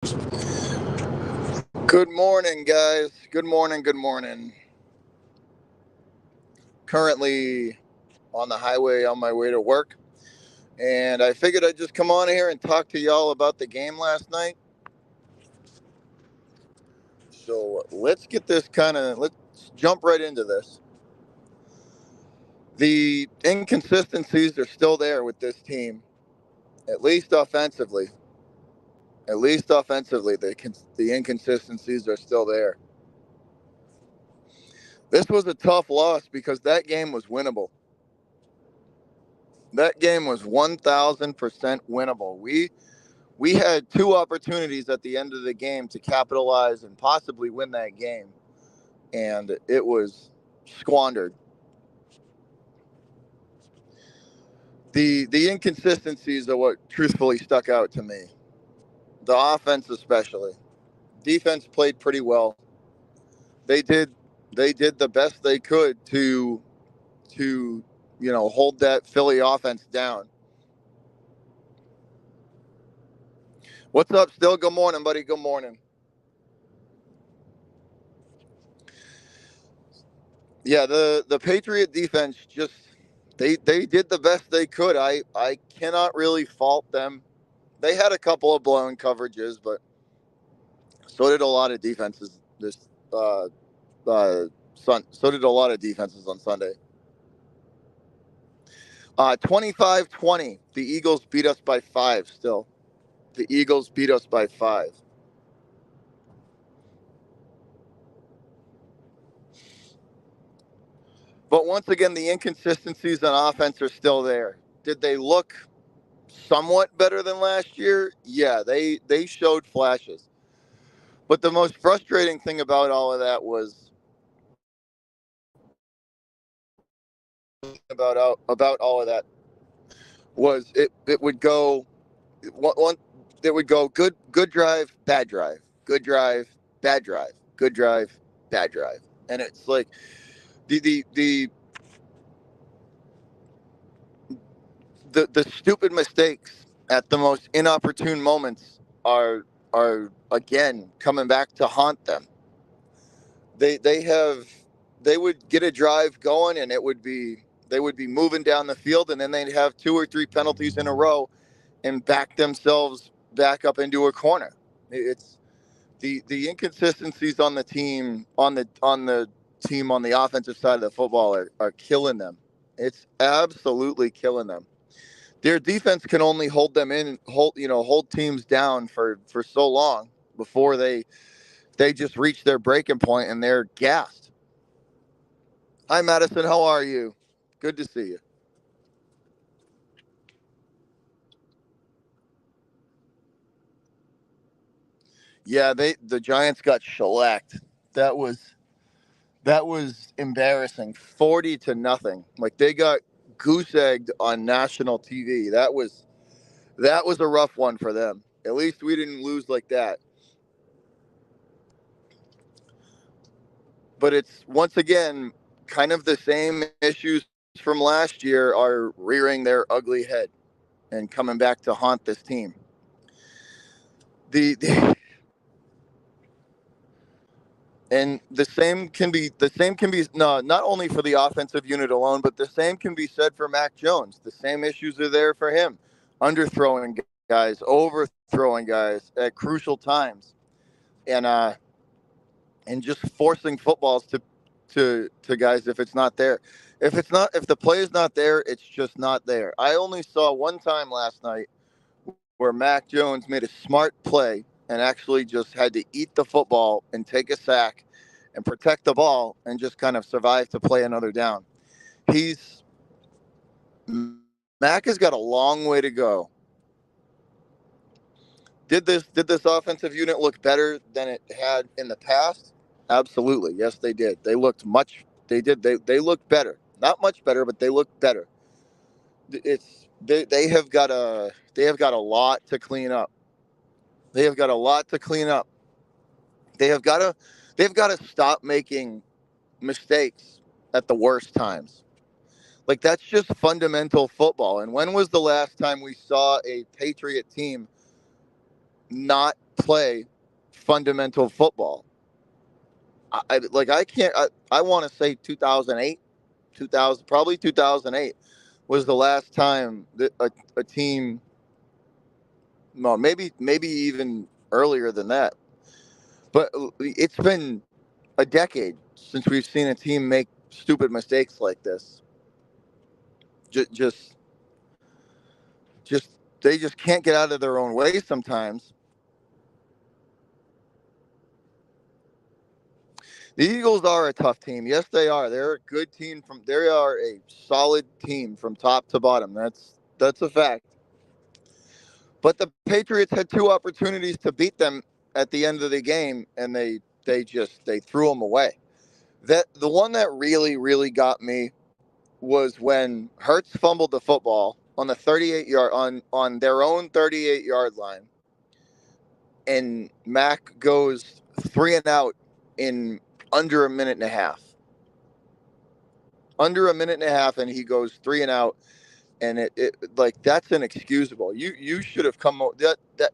Good morning, guys. Good morning. Good morning. Currently on the highway on my way to work, and I figured I'd just come on here and talk to y'all about the game last night. So let's jump right into this. The inconsistencies are still there with this team, at least offensively. At least offensively, the inconsistencies are still there. This was a tough loss because that game was winnable. That game was 1,000% winnable. We had two opportunities at the end of the game to capitalize and possibly win that game, and it was squandered. The inconsistencies are what truthfully stuck out to me. The offense especially. Defense played pretty well. They did they did the best they could to hold that Philly offense down. What's up still? Good morning, buddy. Good morning. Yeah, the Patriot defense just they did the best they could. I cannot really fault them. They had a couple of blown coverages, but so did a lot of defenses this uh so did a lot of defenses on Sunday. 25-20. The Eagles beat us by 5 still. The Eagles beat us by 5. But once again, the inconsistencies on offense are still there. Did they look somewhat better than last year? Yeah, they showed flashes. But the most frustrating thing about all of that was about all of that was it would go one it would go good drive, bad drive, good drive, bad drive, good drive, bad drive. And it's like the stupid mistakes at the most inopportune moments are again coming back to haunt them. They have they would get a drive going and they would be moving down the field, and then they'd have two or three penalties in a row and back themselves back up into a corner. It's the inconsistencies on the team on the offensive side of the football are killing them. It's absolutely killing them. Their defense can only hold teams down for so long before they just reach their breaking point and they're gassed. Hi, Madison. How are you? Good to see you. Yeah, the Giants got shellacked. That was that was embarrassing. 40-0. Like they got goose egged on national TV. That was a rough one for them. At least we didn't lose like that. But it's once again kind of the same issues from last year are rearing their ugly head and coming back to haunt this team. The And the same can be no, not only for the offensive unit alone, but the same can be said for Mac Jones. The same issues are there for him, underthrowing guys, overthrowing guys at crucial times, and and just forcing footballs to guys if it's not there. If the play is not there, it's just not there. I only saw one time last night where Mac Jones made a smart play and actually just had to eat the football and take a sack and protect the ball and just kind of survive to play another down. He's Mac has got a long way to go. Did this offensive unit look better than it had in the past? Absolutely. Yes, they did. They looked better. Not much better, but they looked better. They have got a lot to clean up. They have got a lot to clean up. They have got to they've got to stop making mistakes at the worst times. Like that's just fundamental football. And when was the last time we saw a Patriot team not play fundamental football. I want to say 2008, 2000, probably 2008 was the last time that a team, no, maybe even earlier than that. But it's been a decade since we've seen a team make stupid mistakes like this. Just, just, just they just can't get out of their own way sometimes. The Eagles are a tough team. Yes, they are. They're a good team they are a solid team from top to bottom. That's a fact. But the Patriots had two opportunities to beat them at the end of the game, and they threw them away. That the one that really got me was when Hurts fumbled the football on the 38-yard on their own 38-yard line, and Mac goes 3-and-out in under a minute and a half. Under a minute and a half, and he goes 3-and-out, and it like that's inexcusable. You should have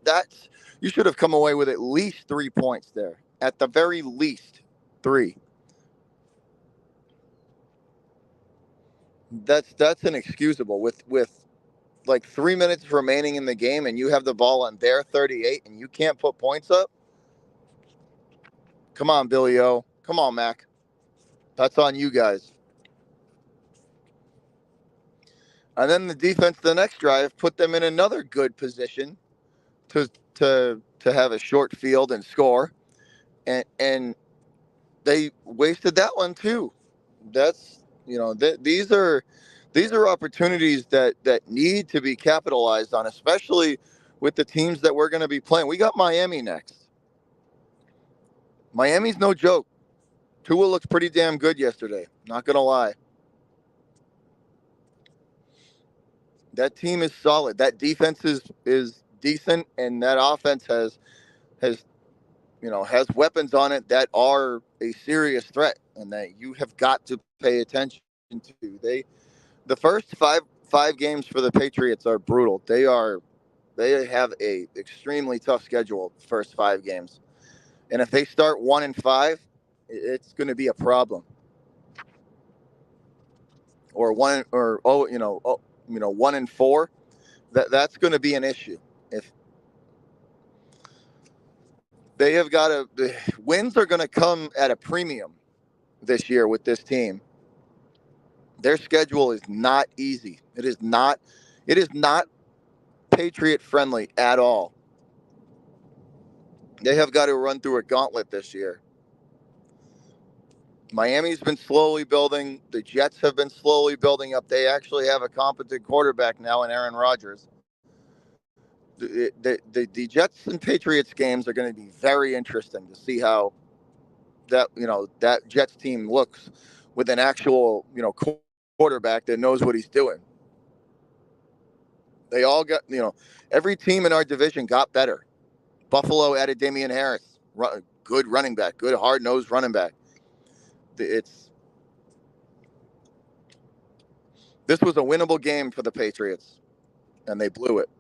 that's you should have come away with at least 3 points there, at the very least 3. That's inexcusable with like 3 minutes remaining in the game, and you have the ball on their 38, and you can't put points up. Come on, Billy O. Come on, Mac. That's on you guys. And then the defense, the next drive, put them in another good position to have a short field and score, and they wasted that one too. That's these are opportunities that need to be capitalized on, especially with the teams that we're going to be playing. We got Miami next. Miami's no joke. Tua looks pretty damn good yesterday. Not going to lie. That team is solid. That defense is decent, and that offense has has weapons on it that are a serious threat, and that you have got to pay attention to. The first five games for the Patriots are brutal. They have a extremely tough schedule the first 5 games, and if they start 1-5, it's going to be a problem. Or 1-4, that's going to be an issue. If they have got the wins are going to come at a premium this year with this team. Their schedule is not easy. It is not Patriot friendly at all. They have got to run through a gauntlet this year. Miami's been slowly building. The Jets have been slowly building up. They actually have a competent quarterback now in Aaron Rodgers. The Jets and Patriots games are going to be very interesting to see how that Jets team looks with an actual quarterback that knows what he's doing. They all got every team in our division got better. Buffalo added Damian Harris, good running back, good hard-nosed running back. This was a winnable game for the Patriots, and they blew it.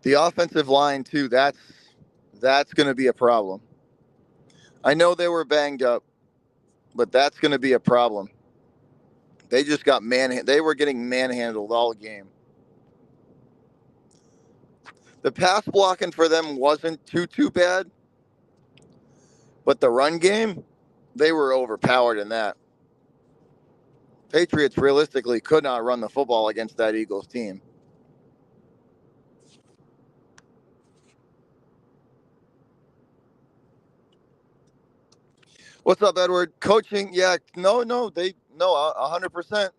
The offensive line too. That's going to be a problem. I know they were banged up, but that's going to be a problem. They just got They were getting manhandled all game. The pass blocking for them wasn't too bad, but the run game, they were overpowered in that. Patriots realistically could not run the football against that Eagles team. What's up, Edward? Coaching? Yeah, no, 100%.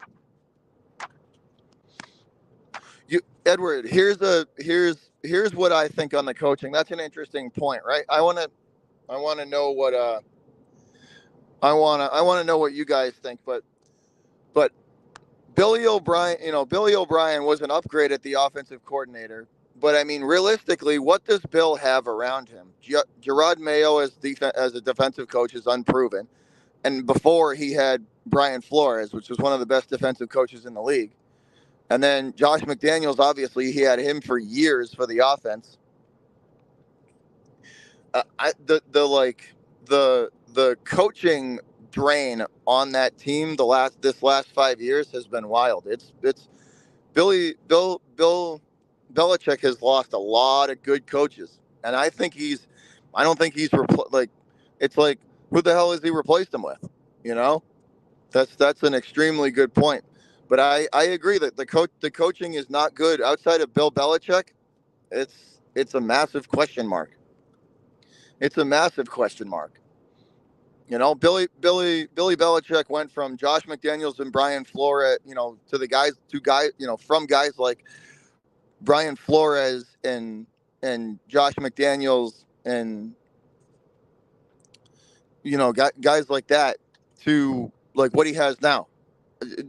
Edward, here's what I think on the coaching. That's an interesting point, right? I want to know what I want to know what you guys think, but Billy O'Brien was an upgrade at the offensive coordinator. But I mean, realistically, what does Bill have around him? Gerard Mayo as a defensive coach is unproven, and before he had Brian Flores, which was one of the best defensive coaches in the league. And then Josh McDaniels, obviously, he had him for years for the offense. The coaching drain on that team this last 5 years has been wild. It's Bill Belichick has lost a lot of good coaches, and I don't think he's it's like, who the hell has he replaced him with? You know, that's an extremely good point. But I agree that the coaching is not good outside of Bill Belichick. It's a massive question mark. It's a massive question mark. Billy Belichick went from Josh McDaniels and Brian Flores, from guys like Brian Flores and Josh McDaniels and guys like that to like what he has now.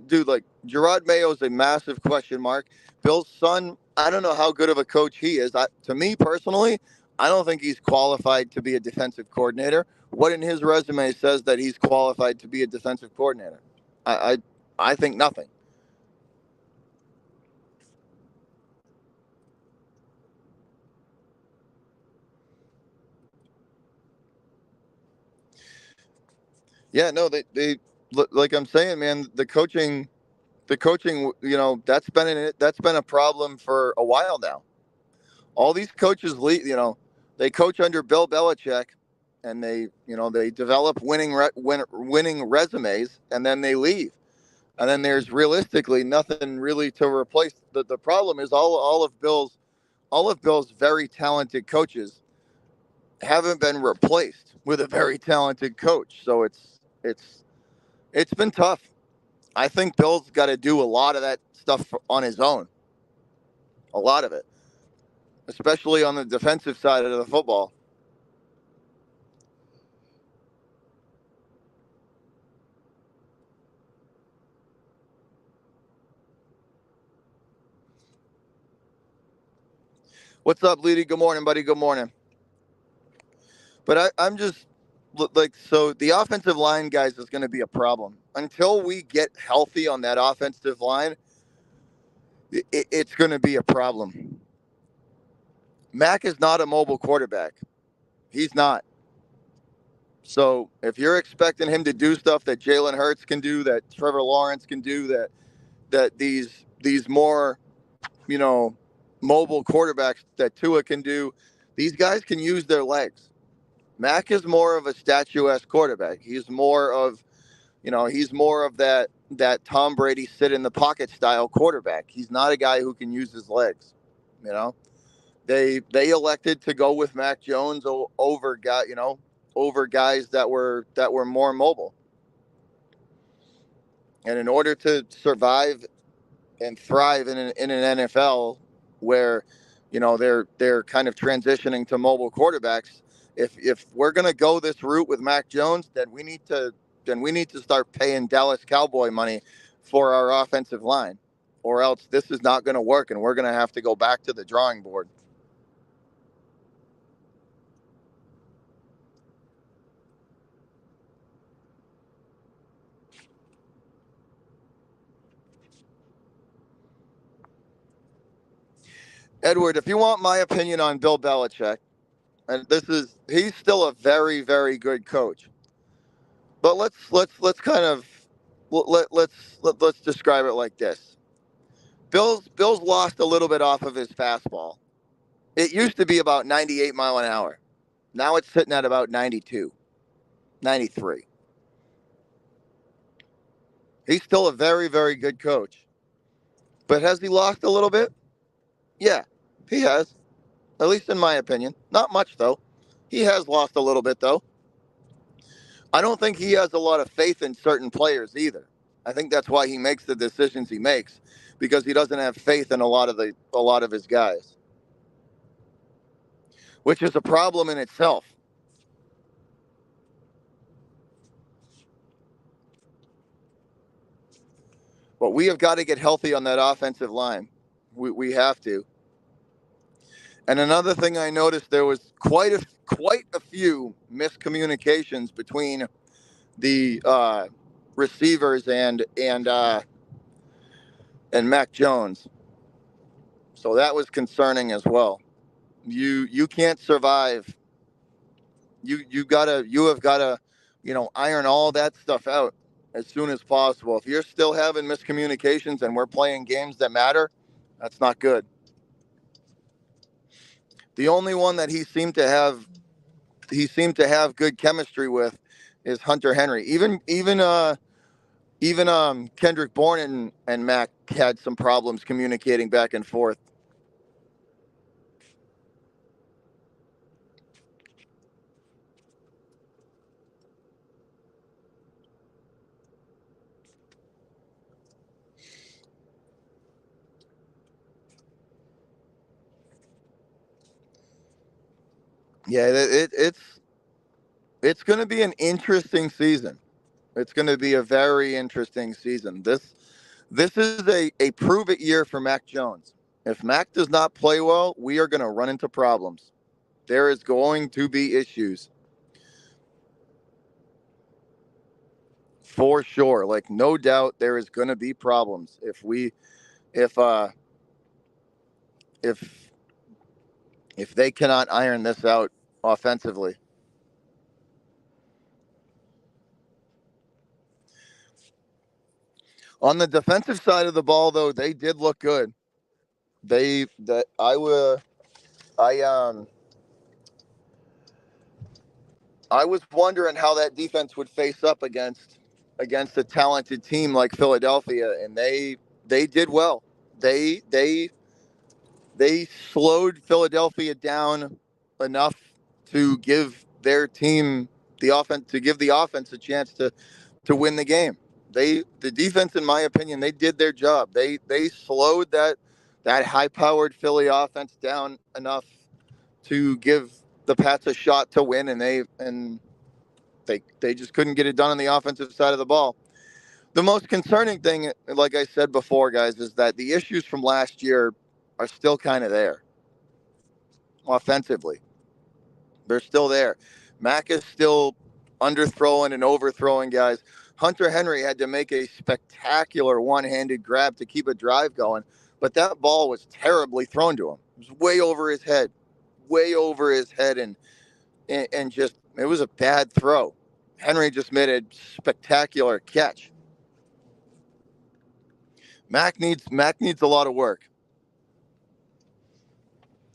Dude, like Gerard Mayo is a massive question mark. Bill's son, I don't know how good of a coach he is. To me personally, I don't think he's qualified to be a defensive coordinator. What in his resume says that he's qualified to be a defensive coordinator? I I think nothing. Yeah, no, they like I'm saying, man, the coaching, that's been a problem for a while now. All these coaches leave, they coach under Bill Belichick, and they develop winning resumes, and then they leave. And then there's realistically nothing really to replace. The problem is all of Bill's very talented coaches haven't been replaced with a very talented coach. So it's been tough. I think Bill's got to do a lot of that stuff on his own. A lot of it, especially on the defensive side of the football. What's up, Leedy? Good morning, buddy. Good morning. But I'm just like, so the offensive line, guys, is going to be a problem until we get healthy on that offensive line. It's going to be a problem. Mac is not a mobile quarterback. He's not. So if you're expecting him to do stuff that Jalen Hurts can do, that Trevor Lawrence can do, that these more, you know, mobile quarterbacks that Tua can do, these guys can use their legs. Mac is more of a statuesque quarterback. He's more of that Tom Brady sit in the pocket style quarterback. He's not a guy who can use his legs. You know, they elected to go with Mac Jones over guys that were more mobile. And in order to survive and thrive in an NFL where they're kind of transitioning to mobile quarterbacks, if we're going to go this route with Mac Jones, then we need to start paying Dallas Cowboy money for our offensive line, or else this is not going to work, and we're going to have to go back to the drawing board. Edward, if you want my opinion on Bill Belichick, and he's still a very, very good coach. But let's kind of let's describe it like this. Bill's lost a little bit off of his fastball. It used to be about 98 mile an hour. Now it's sitting at about 92, 93. He's still a very, very good coach. But has he lost a little bit? Yeah, he has. At least in my opinion. Not much though. He has lost a little bit though. I don't think he has a lot of faith in certain players either. I think that's why he makes the decisions he makes, because he doesn't have faith in a lot of his guys, which is a problem in itself. But we have got to get healthy on that offensive line. We have to. And another thing I noticed, there was quite a few miscommunications between the receivers and and Mac Jones. So that was concerning as well. You can't survive. You have gotta, iron all that stuff out as soon as possible. If you're still having miscommunications and we're playing games that matter, that's not good. The only one that he seemed to have good chemistry with is Hunter Henry. Even Kendrick Bourne and Mac had some problems communicating back and forth. Yeah, it's going to be an interesting season. It's going to be a very interesting season. This is a prove it year for Mac Jones. If Mac does not play well, we are going to run into problems. There is going to be issues for sure. Like no doubt there is going to be problems if uh if if they cannot iron this out offensively. On the defensive side of the ball though, they did look good. They that I were I was wondering how that defense would face up against a talented team like Philadelphia, and they did well. They slowed Philadelphia down enough to give their team the offense a chance to win the game. The defense, in my opinion, they did their job. They slowed that high powered Philly offense down enough to give the Pats a shot to win, and they just couldn't get it done on the offensive side of the ball. The most concerning thing, like I said before, guys, is that the issues from last year are still kind of there offensively. They're still there. Mack is still underthrowing and overthrowing guys. Hunter Henry had to make a spectacular one-handed grab to keep a drive going, but that ball was terribly thrown to him. It was way over his head, and just it was a bad throw. Henry just made a spectacular catch. Mack needs a lot of work.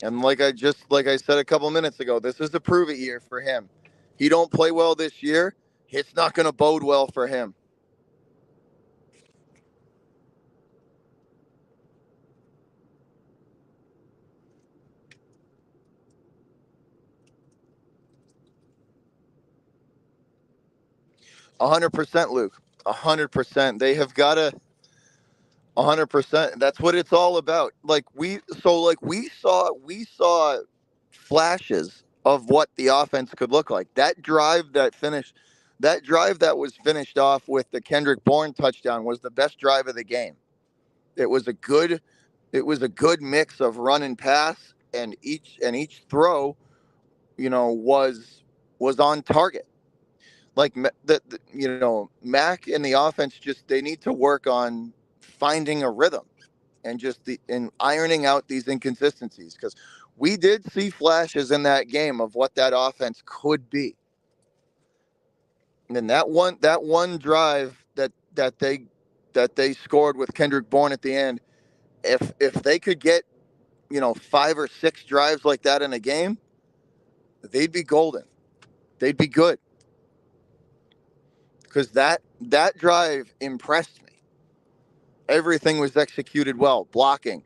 And like I said a couple minutes ago, this is a prove it year for him. He don't play well this year, it's not going to bode well for him. 100%, Luke. 100%. They have got to 100%. That's what it's all about. We saw flashes of what the offense could look like. That drive that was finished off with the Kendrick Bourne touchdown was the best drive of the game. It was a good it was a good mix of run and pass, and each throw, was on target. Like Mac and the offense, just they need to work on finding a rhythm and ironing out these inconsistencies, because we did see flashes in that game of what that offense could be. And then that one drive that they scored with Kendrick Bourne at the end, if they could get 5 or 6 drives like that in a game, they'd be golden. They'd be good, because that drive impressed me. Everything was executed well. Blocking,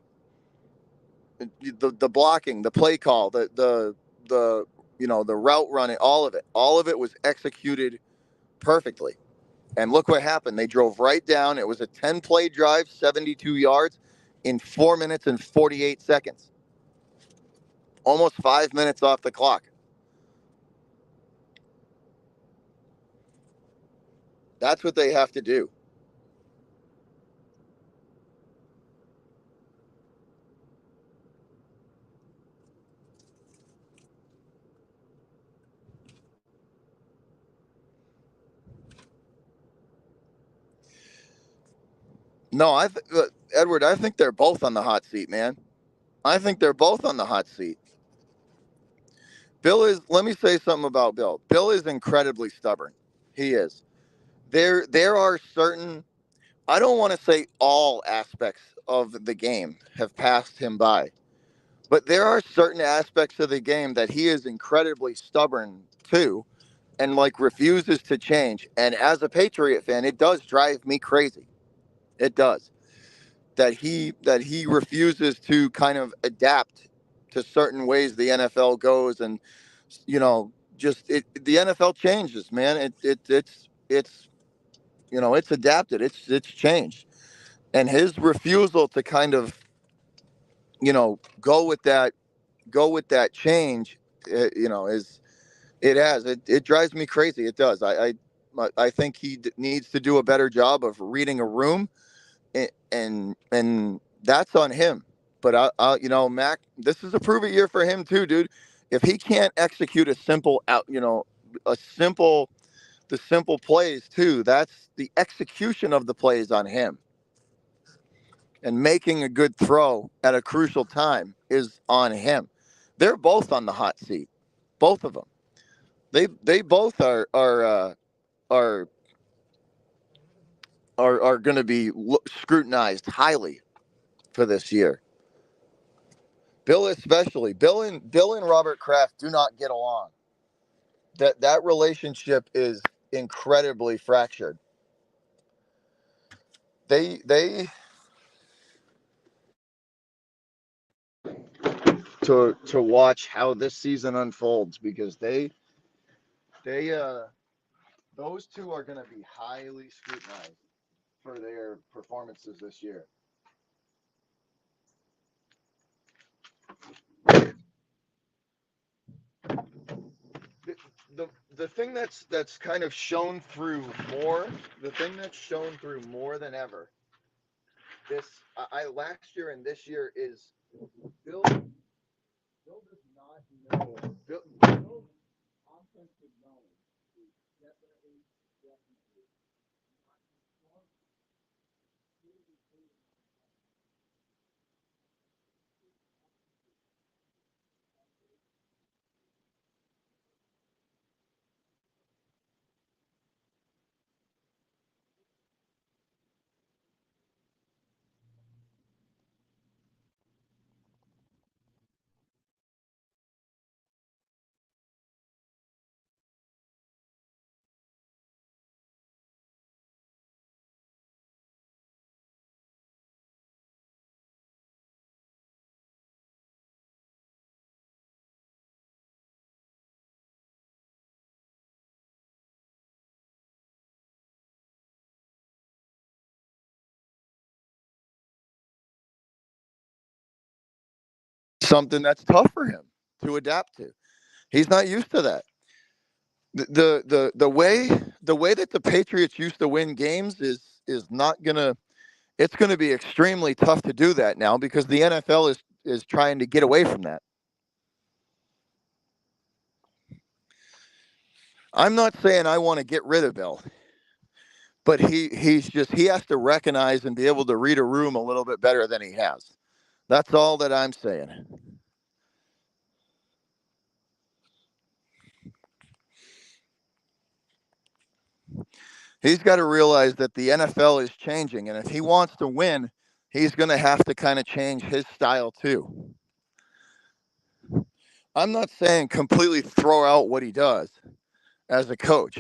the blocking, the play call, the route running, all of it was executed perfectly. And look what happened. They drove right down. It was a 10-play drive, 72 yards in 4 minutes and 48 seconds. Almost 5 minutes off the clock. That's what they have to do. No, Edward, I think they're both on the hot seat, man. I think they're both on the hot seat. Let me say something about Bill. Bill is incredibly stubborn. He is. There are certain, I don't want to say all aspects of the game have passed him by, but there are certain aspects of the game that he is incredibly stubborn to and like refuses to change. And as a Patriot fan, it does drive me crazy. It does. That he refuses to kind of adapt to certain ways the NFL goes, and just the NFL changes, man. It's it's adapted. It's changed, and his refusal to kind of go with that change, is it drives me crazy. It does. I think he needs to do a better job of reading a room, and that's on him. But Mac, this is a prove it year for him too, dude. If he can't execute a simple out, a simple the simple plays too, that's the execution of the plays on him. And making a good throw at a crucial time is on him. They're both on the hot seat, both of them. They both are are going to be scrutinized highly for this year. Bill especially. Bill and Robert Kraft do not get along. That relationship is incredibly fractured. They to watch how this season unfolds, because they those two are going to be highly scrutinized for their performances this year. The, the thing that's kind of shown through more, the thing that's shown through more than ever, this I last year and this year, is Bill does not know. Bill's offensive knowledge is definitely something that's tough for him to adapt to. He's not used to that. The way that the Patriots used to win games is not gonna. It's going to be extremely tough to do that now, because the NFL is trying to get away from that. I'm not saying I want to get rid of Bill, but he has to recognize and be able to read a room a little bit better than he has. That's all that I'm saying. He's got to realize that the NFL is changing, and if he wants to win, he's going to have to kind of change his style too. I'm not saying completely throw out what he does as a coach,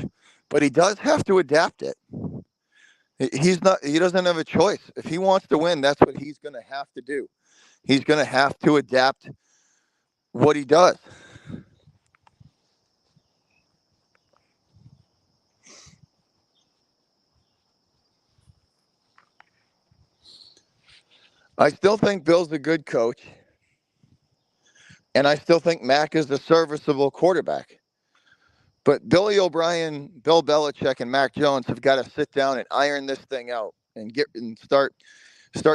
but he does have to adapt it. He doesn't have a choice. If he wants to win, that's what he's going to have to do. He's going to have to adapt what he does. I still think Bill's a good coach, and I still think Mac is a serviceable quarterback. But Billy O'Brien, Bill Belichick, and Mac Jones have got to sit down and iron this thing out and start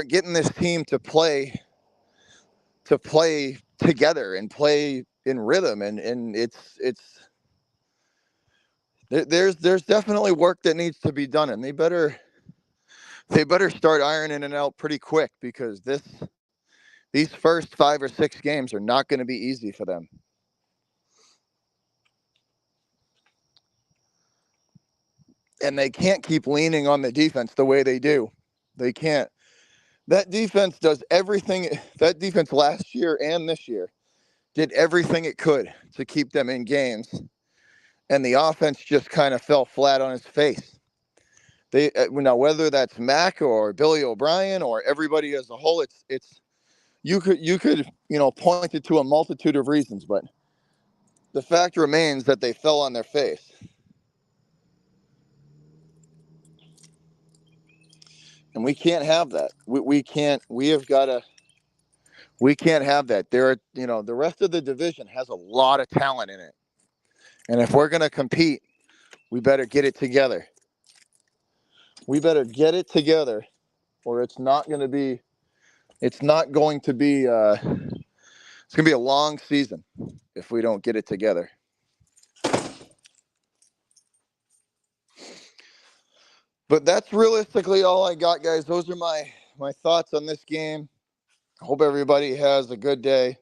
getting this team to play together and play in rhythm. And there's definitely work that needs to be done, and they better they better start ironing it out pretty quick, because these first 5 or 6 games are not going to be easy for them. And they can't keep leaning on the defense the way they do. They can't. That defense does everything. That defense last year and this year did everything it could to keep them in games, and the offense just kind of fell flat on its face. They now, whether that's Mac or Billy O'Brien or everybody as a whole, it's you could point it to a multitude of reasons, but the fact remains that they fell on their face. And we can't have that. We can't. We have got to. We can't have that. There are, the rest of the division has a lot of talent in it, and if we're going to compete, we better get it together. We better get it together, or it's not going to be. It's not going to be. It's going to be a long season if we don't get it together. But that's realistically all I got, guys. Those are my thoughts on this game. I hope everybody has a good day.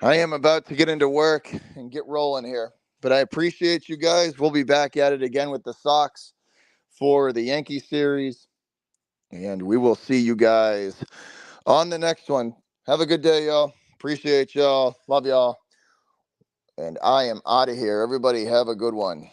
I am about to get into work and get rolling here, but I appreciate you guys. We'll be back at it again with the Sox for the Yankee series, and we will see you guys on the next one. Have a good day, y'all. Appreciate y'all. Love y'all. And I am out of here. Everybody have a good one.